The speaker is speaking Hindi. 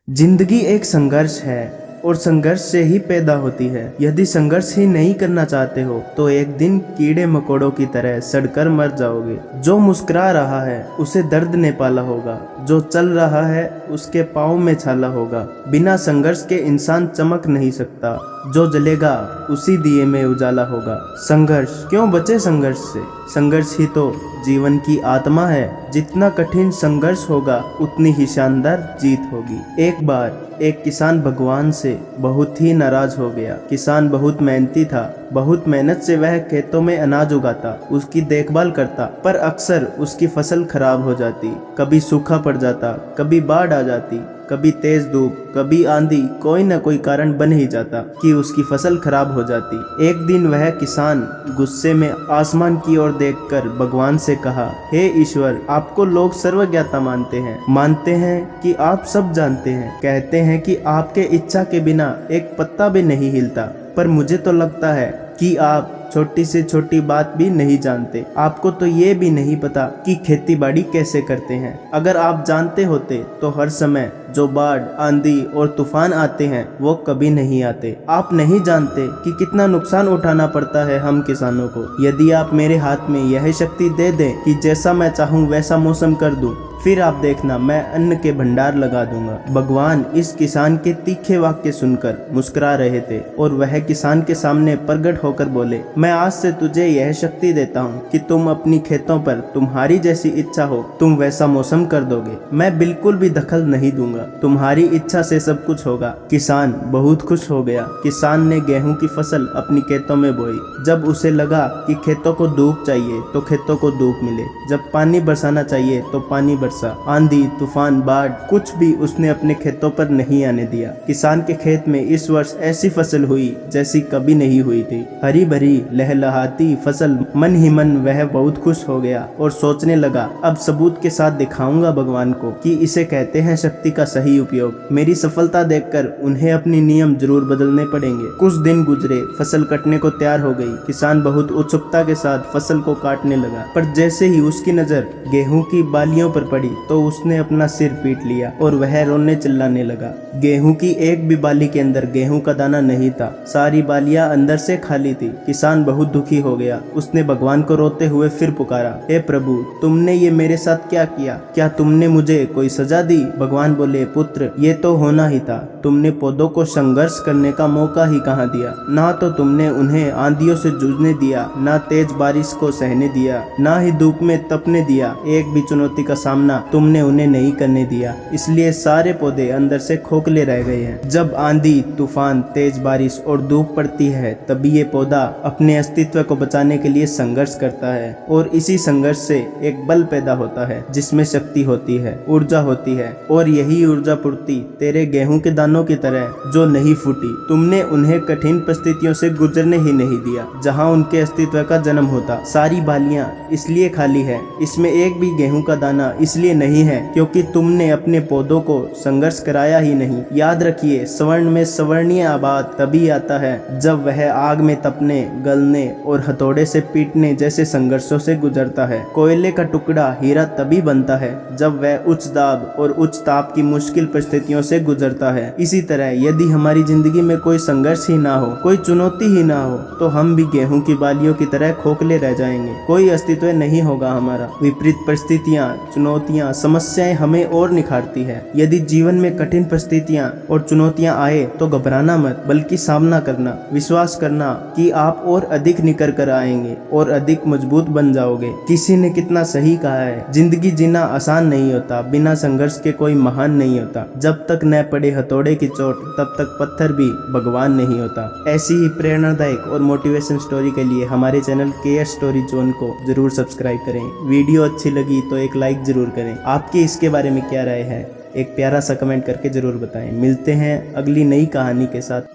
जिंदगी एक संघर्ष है और संघर्ष से ही पैदा होती है। यदि संघर्ष ही नहीं करना चाहते हो तो एक दिन कीड़े मकोड़ों की तरह सड़कर मर जाओगे। जो मुस्कुरा रहा है उसे दर्द ने पाला होगा, जो चल रहा है उसके पाँव में छाला होगा। बिना संघर्ष के इंसान चमक नहीं सकता, जो जलेगा उसी दिए में उजाला होगा। संघर्ष क्यों बचे संघर्ष से? संघर्ष ही तो जीवन की आत्मा है। जितना कठिन संघर्ष होगा उतनी ही शानदार जीत होगी। एक बार एक किसान भगवान से बहुत ही नाराज हो गया। किसान बहुत मेहनती था, बहुत मेहनत से वह खेतों में अनाज उगाता, उसकी देखभाल करता, पर अक्सर उसकी फसल खराब हो जाती। कभी सूखा पड़ जाता, कभी बाढ़ आ जाती, कभी तेज धूप, कभी आंधी, कोई न कोई कारण बन ही जाता कि उसकी फसल खराब हो जाती। एक दिन वह किसान गुस्से में आसमान की ओर देखकर भगवान से कहा, हे ईश्वर, आपको लोग सर्वज्ञाता मानते हैं कि आप सब जानते हैं, कहते हैं कि आपके इच्छा के बिना एक पत्ता भी नहीं हिलता, पर मुझे तो लगता है कि आप छोटी से छोटी बात भी नहीं जानते। आपको तो ये भी नहीं पता कि खेती बाड़ी कैसे करते हैं। अगर आप जानते होते तो हर समय जो बाढ़, आंधी और तूफान आते हैं वो कभी नहीं आते। आप नहीं जानते कि कितना नुकसान उठाना पड़ता है हम किसानों को। यदि आप मेरे हाथ में यह शक्ति दे दें कि जैसा मैं चाहूँ वैसा मौसम कर दूं, फिर आप देखना मैं अन्न के भंडार लगा दूंगा। भगवान इस किसान के तीखे वाक्य सुनकर मुस्कुरा रहे थे और वह किसान के सामने प्रकट होकर बोले, मैं आज से तुझे यह शक्ति देता हूँ कि तुम अपनी खेतों पर तुम्हारी जैसी इच्छा हो तुम वैसा मौसम कर दोगे। मैं बिल्कुल भी दखल नहीं दूंगा, तुम्हारी इच्छा से सब कुछ होगा। किसान बहुत खुश हो गया। किसान ने गेहूं की फसल अपनी खेतों में बोई। जब उसे लगा कि खेतों को धूप चाहिए तो खेतों को धूप मिले, जब पानी बरसाना चाहिए तो पानी बरसा। आंधी, तूफान, बाढ़, कुछ भी उसने अपने खेतों पर नहीं आने दिया। किसान के खेत में इस वर्ष ऐसी फसल हुई जैसी कभी नहीं हुई थी। हरी भरी लहलहाती फसल। मन ही मन वह बहुत खुश हो गया और सोचने लगा, अब सबूत के साथ दिखाऊंगा भगवान को कि इसे कहते हैं शक्ति का सही उपयोग। मेरी सफलता देखकर उन्हें अपने नियम जरूर बदलने पड़ेंगे। कुछ दिन गुजरे, फसल कटने को तैयार हो गई। किसान बहुत उत्सुकता के साथ फसल को काटने लगा, पर जैसे ही उसकी नजर गेहूं की बालियों पर पड़ी तो उसने अपना सिर पीट लिया और वह रोने चिल्लाने लगा। गेहूं की एक भी बाली के अंदर गेहूं का दाना नहीं था, सारी बालियां अंदर से खाली थी। किसान बहुत दुखी हो गया। उसने भगवान को रोते हुए फिर पुकारा, हे प्रभु, तुमने ये मेरे साथ क्या किया? क्या तुमने मुझे कोई सजा दी? भगवान बोले, पुत्र, ये तो होना ही था। तुमने पौधों को संघर्ष करने का मौका ही कहाँ दिया। ना तो तुमने उन्हें आंधियों से जूझने दिया, ना तेज बारिश को सहने दिया, ना ही धूप में तपने दिया। एक भी चुनौती का सामना तुमने उन्हें नहीं करने दिया, इसलिए सारे पौधे अंदर से खोखले रह गए हैं। जब आंधी, तूफान, तेज बारिश और धूप पड़ती है तभी ये पौधा अपने अस्तित्व को बचाने के लिए संघर्ष करता है, और इसी संघर्ष से एक बल पैदा होता है जिसमें शक्ति होती है, ऊर्जा होती है, और यही ऊर्जा पूर्ति तेरे गेहूं के दानों की तरह जो नहीं फूटी। तुमने उन्हें कठिन परिस्थितियों से गुजरने ही नहीं दिया जहां उनके अस्तित्व का जन्म होता। सारी बालियां इसलिए खाली है, इसमें एक भी गेहूं का दाना इसलिए नहीं है क्योंकि तुमने अपने पौधों को संघर्ष कराया ही नहीं। याद रखिए, स्वर्ण में स्वर्णीय आबाद तभी आता है जब वह आग में तपने, गलने और हथौड़े से पीटने जैसे संघर्षों से गुजरता है। कोयले का टुकड़ा हीरा तभी बनता है जब वह उच्च दाब और उच्च ताप की मुश्किल परिस्थितियों से गुजरता है। इसी तरह यदि हमारी जिंदगी में कोई संघर्ष ही ना हो, कोई चुनौती ही ना हो, तो हम भी गेहूं की बालियों की तरह खोखले रह जाएंगे। कोई अस्तित्व नहीं होगा हमारा। विपरीत परिस्थितियां, चुनौतियां, समस्याएं हमें और निखारती है। यदि जीवन में कठिन परिस्थितियां और चुनौतियां आए तो घबराना मत, बल्कि सामना करना। विश्वास करना कि आप और अधिक निकल कर आएंगे और अधिक मजबूत बन जाओगे। किसी ने कितना सही कहा है, जिंदगी जीना आसान नहीं होता, बिना संघर्ष के कोई महान नहीं होता। जब तक न पड़े हथौड़े की चोट तब तक पत्थर भी भगवान नहीं होता। ऐसी ही प्रेरणादायक और मोटिवेशन स्टोरी के लिए हमारे चैनल केयर स्टोरी जोन को जरूर सब्सक्राइब करें। वीडियो अच्छी लगी तो एक लाइक जरूर करें। आपकी इसके बारे में क्या राय है, एक प्यारा सा कमेंट करके जरूर बताएं। मिलते हैं अगली नई कहानी के साथ।